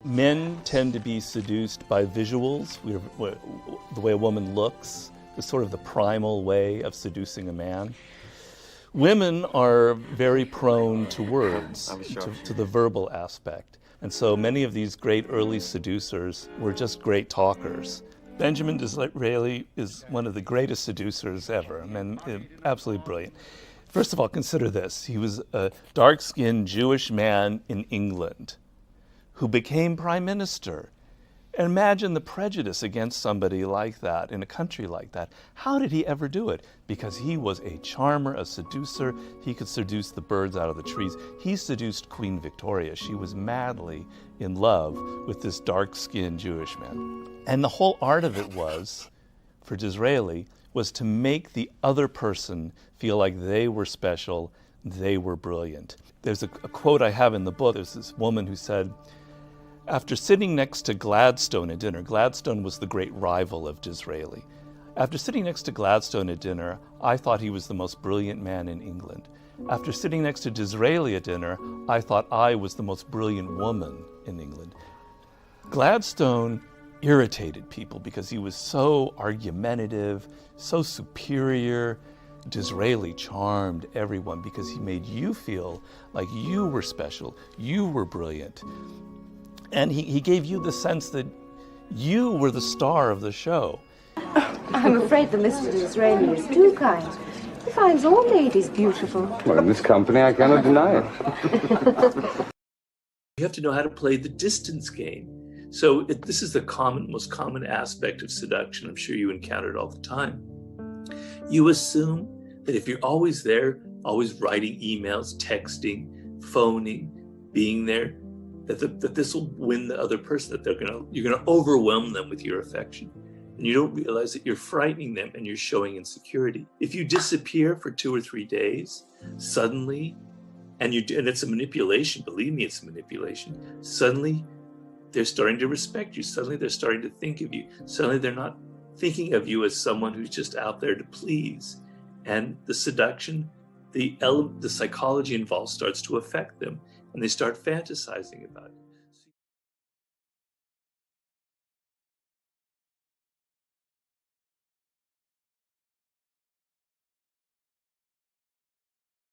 Men tend to be seduced by visuals. The way a woman looks is sort of the primal way of seducing a man. Women are very prone to words, to the verbal aspect. And so many of these great early seducers were just great talkers. Benjamin Disraeli is one of the greatest seducers ever. I mean, absolutely brilliant. First of all, consider this. He was a dark-skinned Jewish man in England who became prime minister. And imagine the prejudice against somebody like that in a country like that. How did he ever do it? Because he was a charmer, a seducer. He could seduce the birds out of the trees. He seduced Queen Victoria. She was madly in love with this dark-skinned Jewish man. And the whole art of it was, for Disraeli, was to make the other person feel like they were special, they were brilliant. There's a quote I have in the book. There's this woman who said, after sitting next to Gladstone at dinner, Gladstone was the great rival of Disraeli. After sitting next to Gladstone at dinner, I thought he was the most brilliant man in England. After sitting next to Disraeli at dinner, I thought I was the most brilliant woman in England. Gladstone irritated people because he was so argumentative, so superior. Disraeli charmed everyone because he made you feel like you were special, you were brilliant. And he gave you the sense that you were the star of the show. I'm afraid that Mr. Disraeli is too kind. He finds all ladies beautiful. Well, in this company, I cannot deny it. You have to know how to play the distance game. So this is the most common aspect of seduction. I'm sure you encounter it all the time. You assume that if you're always there, always writing emails, texting, phoning, being there, that this will win the other person, that you're gonna overwhelm them with your affection. And you don't realize that you're frightening them and you're showing insecurity. If you disappear for 2 or 3 days, suddenly, and it's a manipulation, believe me, it's a manipulation, suddenly they're starting to respect you. Suddenly they're starting to think of you. Suddenly they're not thinking of you as someone who's just out there to please. And the seduction, the psychology involved starts to affect them, and they start fantasizing about it.